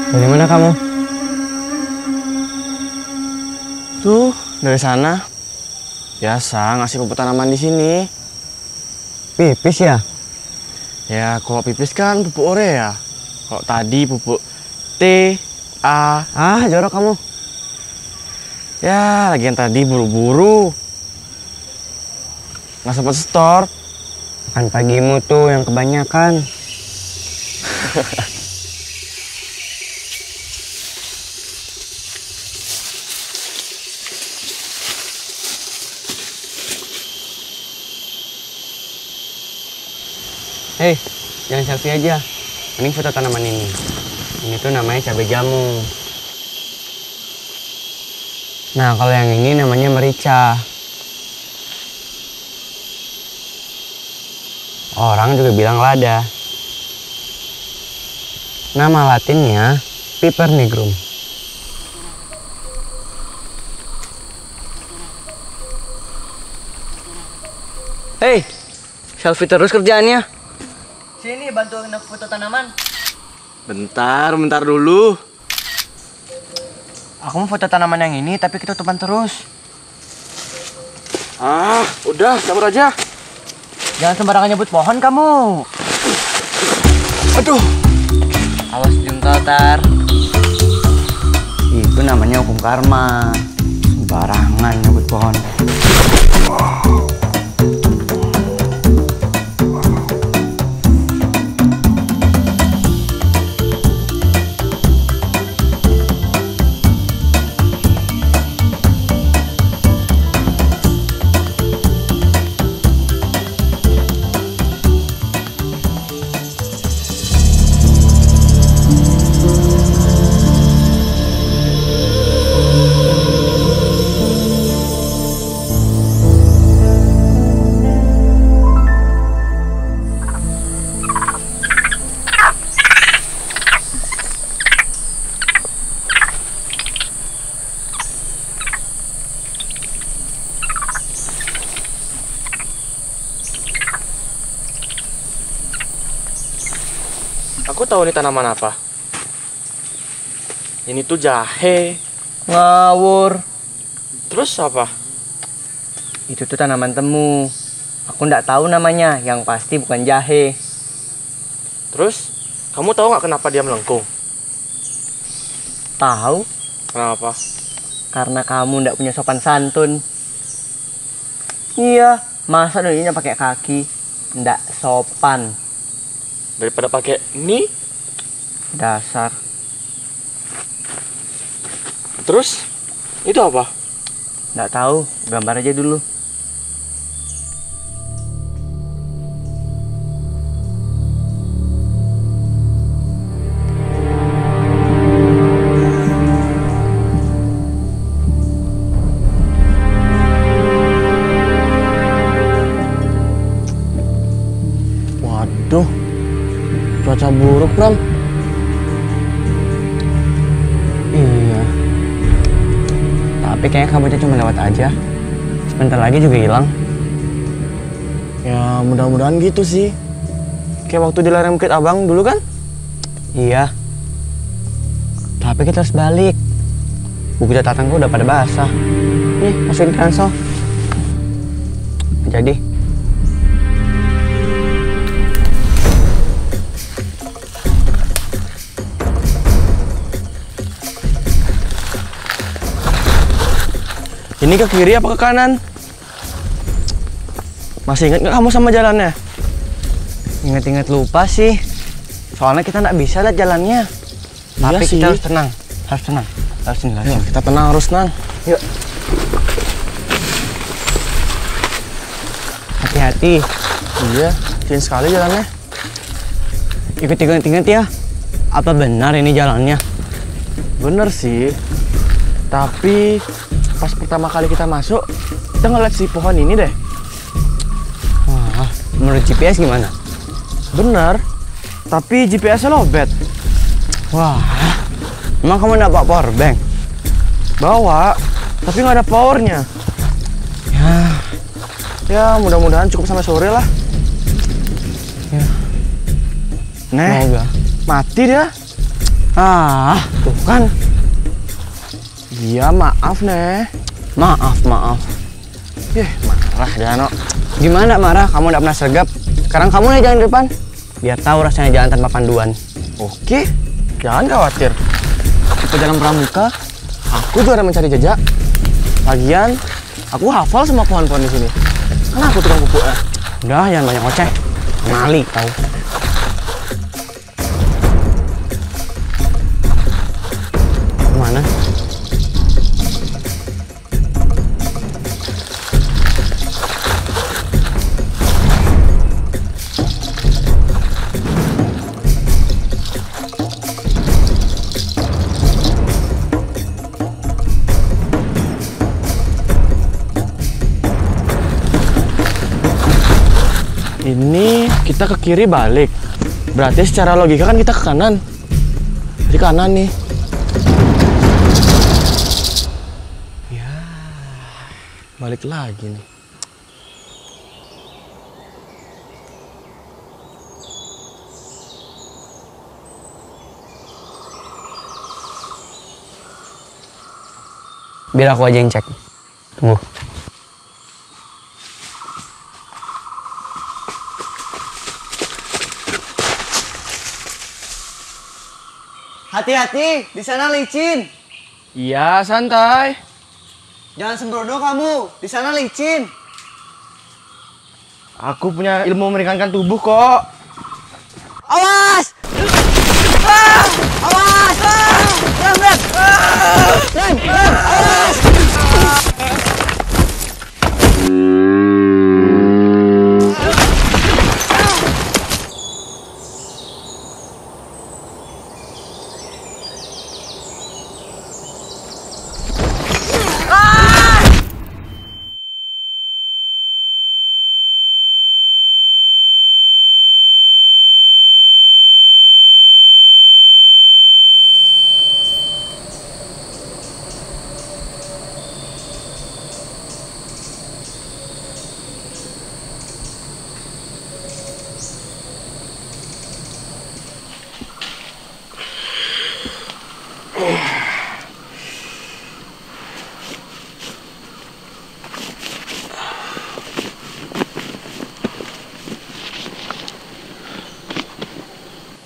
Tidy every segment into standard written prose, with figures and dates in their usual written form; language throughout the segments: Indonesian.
Dari mana kamu? Tuh, dari sana. Biasa ngasih pupuk tanaman di sini. Pipis ya? Ya, kalau pipis kan pupuk urea. Kalau tadi pupuk T, A. Ah, jorok kamu. Ya, lagian tadi buru-buru. Nggak sempat store. Kan pagimu tuh yang kebanyakan. Hei, jangan selfie aja. Mending foto tanaman ini. Ini tuh namanya cabai jamu. Nah, kalau yang ini namanya merica. Orang juga bilang lada. Nama latinnya Piper nigrum. Hei, selfie terus kerjaannya. Sini bantuin aku foto tanaman. Bentar dulu. Aku mau foto tanaman yang ini tapi ketutupan terus. Ah, udah, cabut aja. Jangan sembarangan nyebut pohon kamu. Aduh. Awas jungkal tar. Itu namanya hukum karma. Sembarangan nyebut pohon. Aku tahu nih tanaman apa. Ini tuh jahe. Ngawur. Terus apa? Itu tuh tanaman temu. Aku nggak tahu namanya. Yang pasti bukan jahe. Terus, kamu tahu nggak kenapa dia melengkung? Tahu? Kenapa? Karena kamu nggak punya sopan santun. Iya, masa dulunya pakai kaki. Nggak sopan. Daripada pakai ini. Dasar. Terus, itu apa? Nggak tahu, gambar aja dulu. Waduh, cuaca buruk, Bram. Iya. Tapi kayaknya kabarnya cuma lewat aja. Sebentar lagi juga hilang. Ya, mudah-mudahan gitu sih. Kayak waktu di lereng Bukit Abang dulu kan? Iya. Tapi kita harus balik. Buku catatanku udah pada basah. Nih, masukin ke ransel. Jadi. Ini ke kiri apa ke kanan? Masih ingat nggak kamu sama jalannya? Ingat-ingat lupa sih. Soalnya kita nggak bisa lihat jalannya. Tapi Iya kita sih. harus tenang. Harus tenang. Harus tenang. Ayo, kita tenang, harus tenang. Yuk. Hati-hati. Iya, keren sekali jalannya. Ikut ingat-ingat ya. Apa benar ini jalannya? Bener sih. Tapi pas pertama kali kita masuk, kita ngeliat si pohon ini deh. Wah, menurut GPS gimana? Bener. Tapi GPS-nya lowbat. Wah, emang kamu nggak bawa power bank? Bawa, tapi nggak ada powernya. Ya mudah-mudahan cukup sampai sore lah. Ya. Semoga. Mati dia. Tuh kan. Iya, maaf, Neh. Maaf. Marah dia, No. Gimana marah? Kamu nggak pernah sergap. Sekarang kamu nih jalan di depan. Biar tahu rasanya jalan tanpa panduan. Oke, jangan khawatir. Di jalan pramuka, aku juara mencari jejak. Lagian, aku hafal semua pohon-pohon di sini. Kan aku tukang pupuknya. Udah, jangan banyak oceh. Mali tahu. Kemana? Ini kita ke kiri balik. Berarti secara logika kan kita ke kanan. Di kanan nih. Ya, balik lagi nih. Biar aku aja yang cek. Tunggu. Hati-hati, di sana licin. Iya, santai. Jangan sembrono kamu, di sana licin. Aku punya ilmu meringankan tubuh kok. Awas! Awas! Rem! Awas!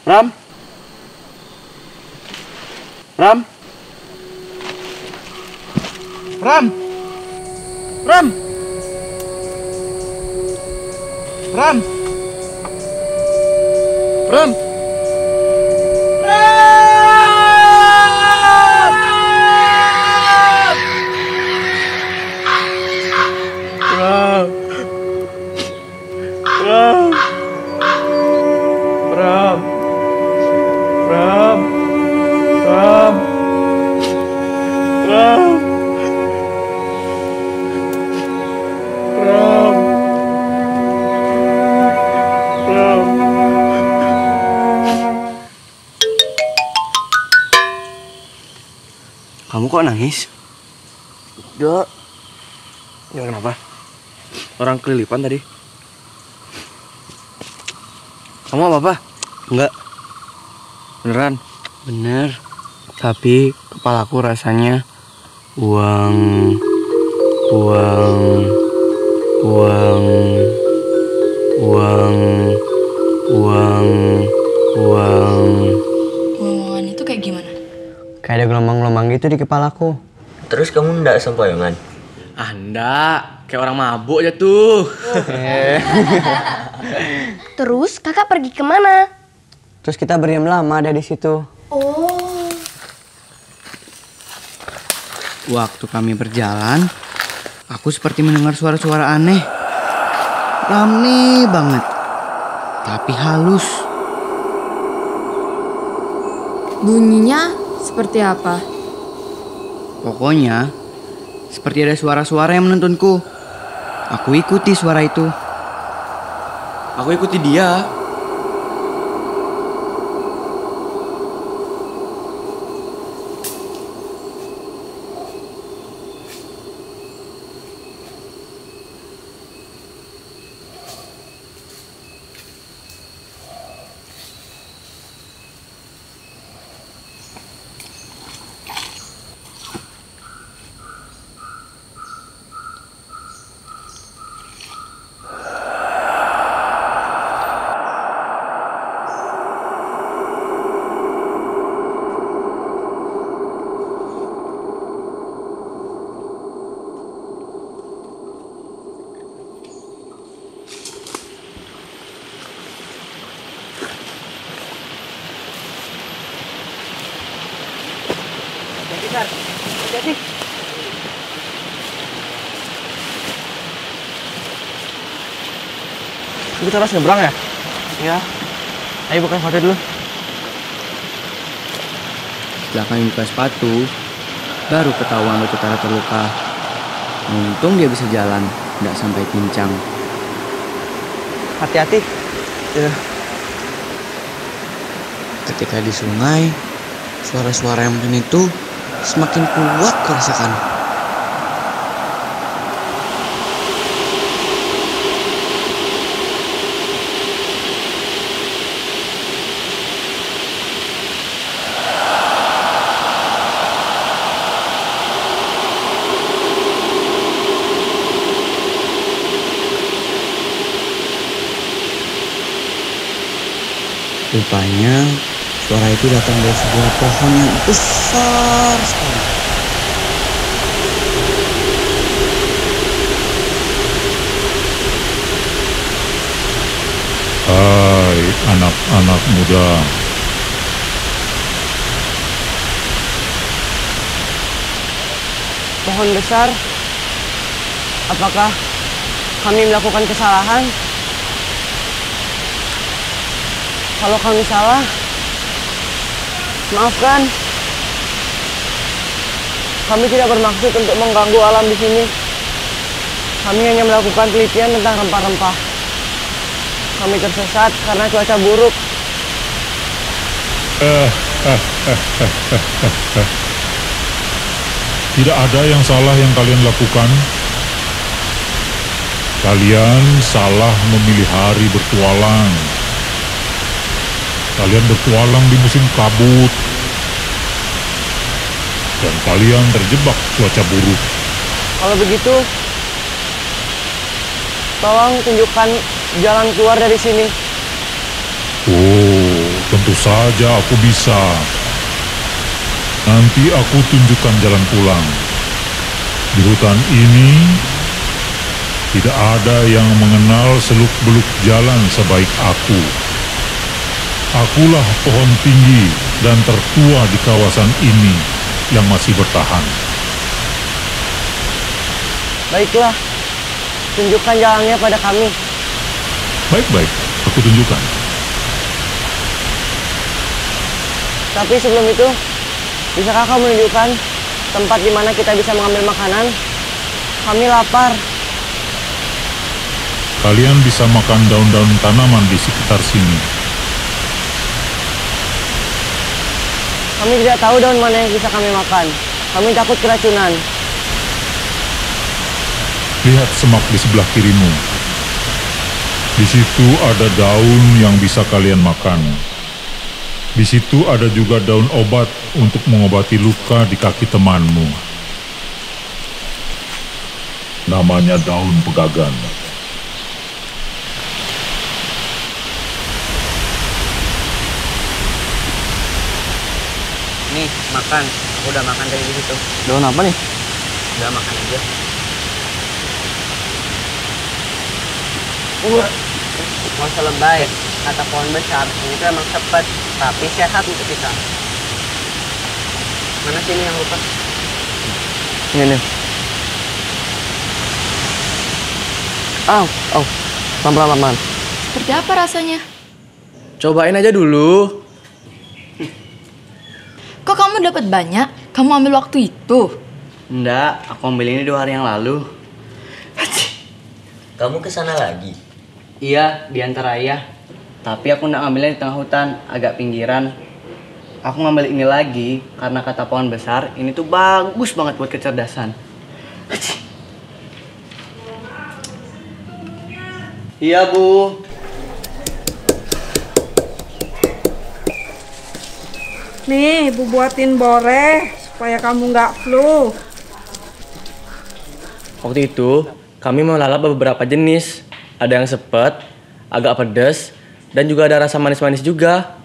Ram? Ram? Ram? Ram? Ram? Ram? Kamu kok nangis? Ya kenapa? Orang kelilipan tadi. Kamu apa-apa? Enggak. Beneran? Bener. Tapi kepalaku rasanya uang. Ngomongan itu kayak gimana? Kayak ada gelombang-gelombang gitu di kepalaku. Terus kamu ndak sempoyongan? Ah, enggak. Kayak orang mabuk aja tuh. Terus kakak pergi kemana? Terus kita berdiam lama ada di situ. Oh. Waktu kami berjalan, aku seperti mendengar suara-suara aneh. Rame banget. Tapi halus. Bunyinya Seperti apa? Pokoknya, seperti ada suara-suara yang menuntunku. Aku ikuti suara itu. Aku ikuti dia. Hati-hati. Kita harus nyebrang ya? Ya, Ayo buka foto dulu. setelah kami buka sepatu, baru ketahuan Utara terluka. Untung dia bisa jalan, tidak sampai pincang. Hati-hati. Ya. Ketika di sungai, suara-suara yang mungkin itu semakin kuat kurasakan. Rupanya suara itu datang dari sebuah pohon yang besar sekali. Hai anak-anak muda, Pohon besar, apakah kami melakukan kesalahan? Kalau kami salah, maafkan. Kami tidak bermaksud untuk mengganggu alam di sini. Kami hanya melakukan penelitian tentang rempah-rempah. Kami tersesat karena cuaca buruk. tidak ada yang salah yang kalian lakukan. Kalian salah memilih hari bertualang. Kalian bertualang di musim kabut. Dan kalian terjebak cuaca buruk. Kalau begitu, tolong tunjukkan jalan keluar dari sini. Oh, tentu saja aku bisa. Nanti aku tunjukkan jalan pulang. Di hutan ini, tidak ada yang mengenal seluk-beluk jalan sebaik aku. Akulah pohon tinggi dan tertua di kawasan ini yang masih bertahan. Baiklah, tunjukkan jalannya pada kami. Baik-baik, aku tunjukkan. Tapi sebelum itu, bisakah kamu menunjukkan tempat di mana kita bisa mengambil makanan? Kami lapar. Kalian bisa makan daun-daun tanaman di sekitar sini. Kami tidak tahu daun mana yang bisa kami makan. Kami takut keracunan. Lihat semak di sebelah kirimu. Di situ ada daun yang bisa kalian makan. Di situ ada juga daun obat untuk mengobati luka di kaki temanmu. Namanya daun pegagan. Nih, makan. Aku udah makan dari di situ. Daun apa nih? Udah makan aja. Mau selebay, kata pohon besar, ini tuh emang sepet, tapi sehat untuk kita. Mana sini yang lupa? Ini nih. Pelan-pelan. Seperti apa rasanya? Cobain aja dulu. Kok Kok kamu dapat banyak? Kamu ambil waktu itu? Enggak, aku ambil ini 2 hari yang lalu. Kamu ke sana lagi? Iya, di antara ayah. Tapi aku nggak ngambilnya di tengah hutan, agak pinggiran. Aku ngambil ini lagi karena kata pohon besar, ini tuh bagus banget buat kecerdasan. Iya, Bu. Nih, Ibu buatin boreh supaya kamu nggak flu. Waktu itu, kami mau lalap beberapa jenis. Ada yang sepet, agak pedas, dan juga ada rasa manis-manis juga.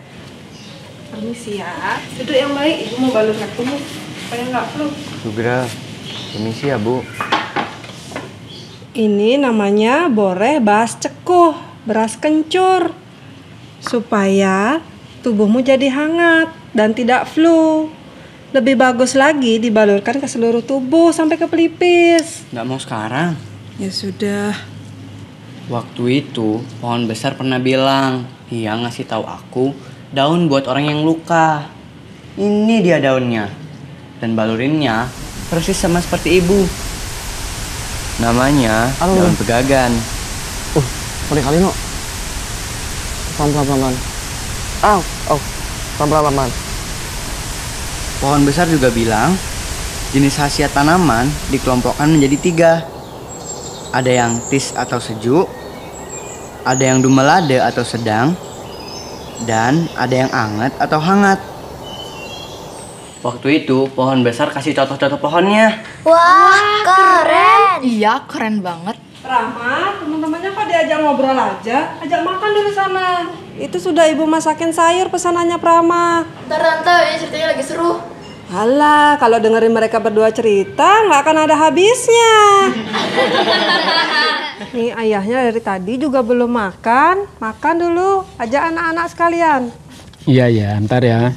Permisi ya, duduk yang baik. Ibu mau balur kamu supaya nggak flu. Sugra, permisi ya Bu. Ini namanya boreh beras cekuh, beras kencur. Supaya tubuhmu jadi hangat dan tidak flu. Lebih bagus lagi dibalurkan ke seluruh tubuh sampai ke pelipis. Nggak mau sekarang. Ya sudah. Waktu itu, pohon besar pernah bilang, dia ngasih tahu aku daun buat orang yang luka. Ini dia daunnya. Dan balurinnya persis sama seperti ibu. Namanya daun pegagan. Sorry kali no. Pelan-pelan. Pelan-pelan. Pohon besar juga bilang, jenis khasiat tanaman dikelompokkan menjadi 3. Ada yang tis atau sejuk, ada yang dumelade atau sedang, dan ada yang anget atau hangat. Waktu itu pohon besar kasih contoh-contoh pohonnya. Wah, keren. Iya, keren banget. Rama, teman-temannya kok diajak ngobrol aja? Ajak makan dulu sana. Itu sudah ibu masakin sayur pesanannya Prama. Ntar tante, ini ceritanya lagi seru. Alah, kalau dengerin mereka berdua cerita nggak akan ada habisnya. Nih ayahnya dari tadi juga belum makan. Makan dulu, ajak anak-anak sekalian. Iya, ntar ya.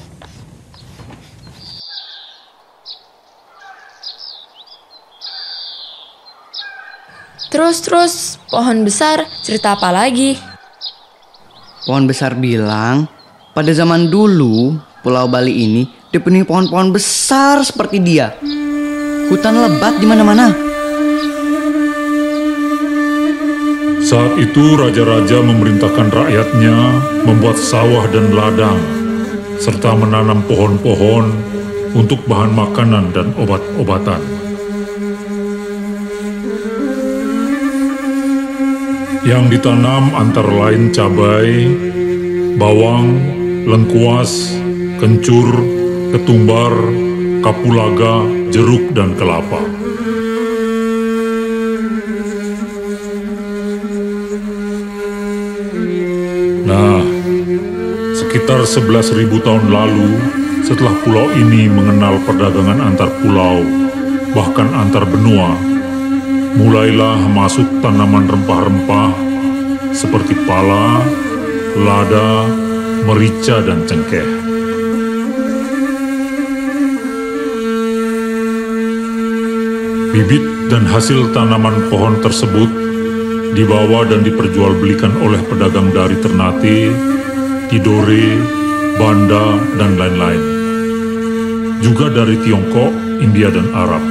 Terus, pohon besar cerita apa lagi? Pohon besar bilang, pada zaman dulu, Pulau Bali ini dipenuhi pohon-pohon besar seperti dia. Hutan lebat di mana-mana. Saat itu raja-raja memerintahkan rakyatnya membuat sawah dan ladang, serta menanam pohon-pohon untuk bahan makanan dan obat-obatan. Yang ditanam antara lain cabai, bawang, lengkuas, kencur, ketumbar, kapulaga, jeruk, dan kelapa. Nah, sekitar 11.000 tahun lalu, setelah pulau ini mengenal perdagangan antar pulau, bahkan antar benua, mulailah masuk tanaman rempah-rempah seperti pala, lada, merica, dan cengkeh. Bibit dan hasil tanaman pohon tersebut dibawa dan diperjualbelikan oleh pedagang dari Ternate, Tidore, Banda, dan lain-lain. Juga dari Tiongkok, India, dan Arab.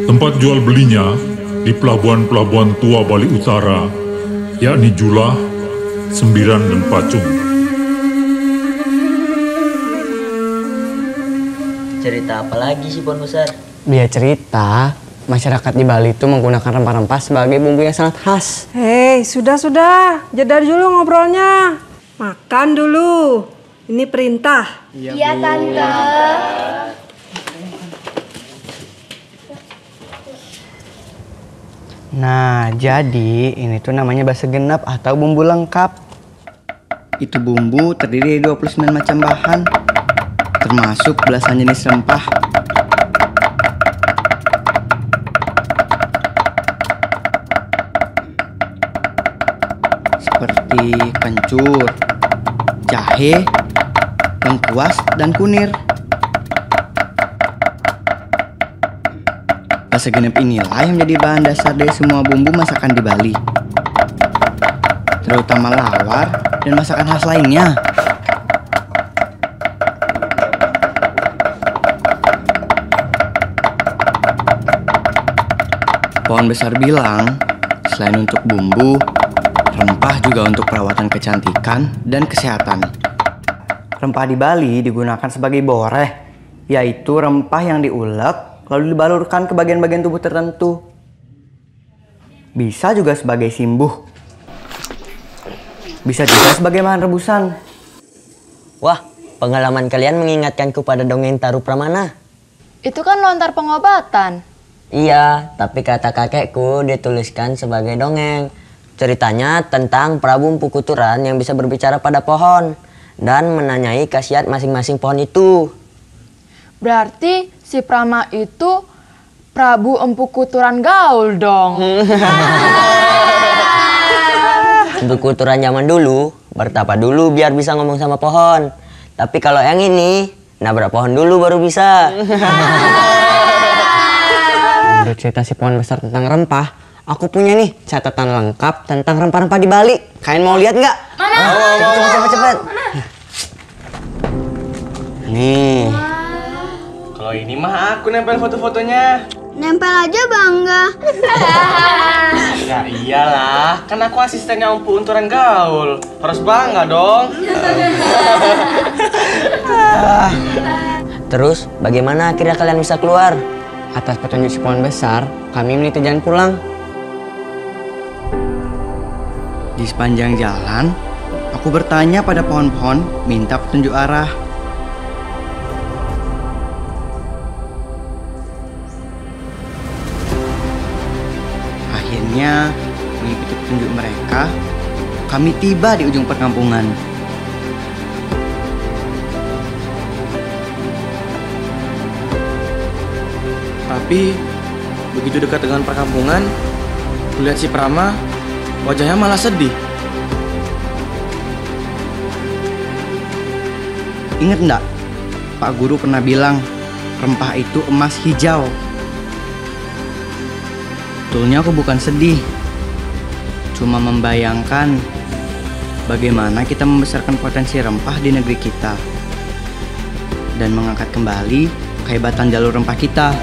Tempat jual belinya di pelabuhan-pelabuhan tua Bali Utara, yakni Julah, Sembiran, dan Pacung. Cerita apa lagi sih pohon besar? Dia cerita, masyarakat di Bali itu menggunakan rempah-rempah sebagai bumbu yang sangat khas. Hei, sudah. Jeda dulu ngobrolnya. Makan dulu. Ini perintah. Iya, tante. Nah, jadi ini tuh namanya basa genap atau bumbu lengkap. Itu bumbu terdiri dari 29 macam bahan, termasuk belasan jenis rempah. Seperti kencur, jahe, lengkuas, dan kunir. Basa genep inilah yang menjadi bahan dasar dari semua bumbu masakan di Bali. terutama lawar dan masakan khas lainnya. Pohon besar bilang, selain untuk bumbu, rempah juga untuk perawatan kecantikan dan kesehatan. Rempah di Bali digunakan sebagai boreh, yaitu rempah yang diulek lalu dibalurkan ke bagian-bagian tubuh tertentu. Bisa juga sebagai simbuh. Bisa juga sebagai bahan rebusan. Wah, pengalaman kalian mengingatkanku pada dongeng Taru Pramana. Itu kan lontar pengobatan. Iya, tapi kata kakekku dituliskan sebagai dongeng. Ceritanya tentang Prabu Empu Kuturan yang bisa berbicara pada pohon dan menanyai khasiat masing-masing pohon itu. Berarti si Prama itu Prabu Empu Kuturan gaul dong. Empu Kuturan zaman dulu bertapa dulu biar bisa ngomong sama pohon. Tapi kalau yang ini nabrak pohon dulu baru bisa. Menurut cerita si pohon besar tentang rempah, aku punya nih catatan lengkap tentang rempah-rempah di Bali. Kalian mau lihat nggak? Mana? Cepet. Nih. Kalau ini mah aku nempel foto-fotonya. Nempel aja bangga. Ya iyalah, kan aku asistennya Empu Unturan Gaul. Harus bangga dong. Terus bagaimana akhirnya kalian bisa keluar? Atas petunjuk si pohon besar, kami meniti jalan pulang. Di sepanjang jalan, aku bertanya pada pohon-pohon, minta petunjuk arah. Akhirnya, mengikuti petunjuk mereka, kami tiba di ujung perkampungan. Tapi begitu dekat dengan perkampungan, kulihat si Prama, wajahnya malah sedih. Ingat enggak? Pak Guru pernah bilang, rempah itu emas hijau. Betulnya aku bukan sedih, cuma membayangkan bagaimana kita membesarkan potensi rempah di negeri kita dan mengangkat kembali kehebatan jalur rempah kita.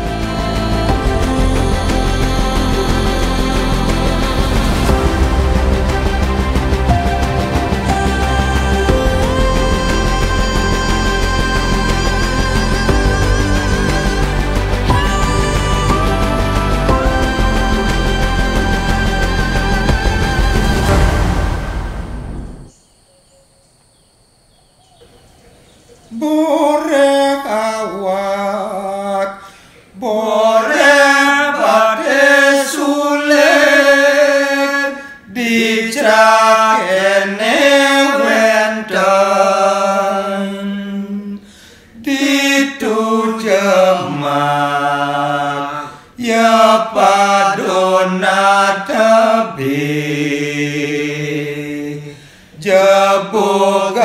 Boreh awak, boreh bade sulit, dicrak ene wenten, ditu jemak, ya padona tebi, jebuk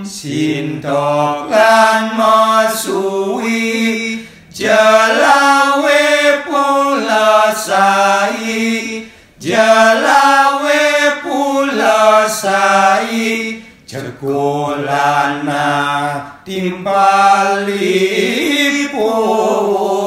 sintok lan masui jelawe pulasai cekulana timpali pun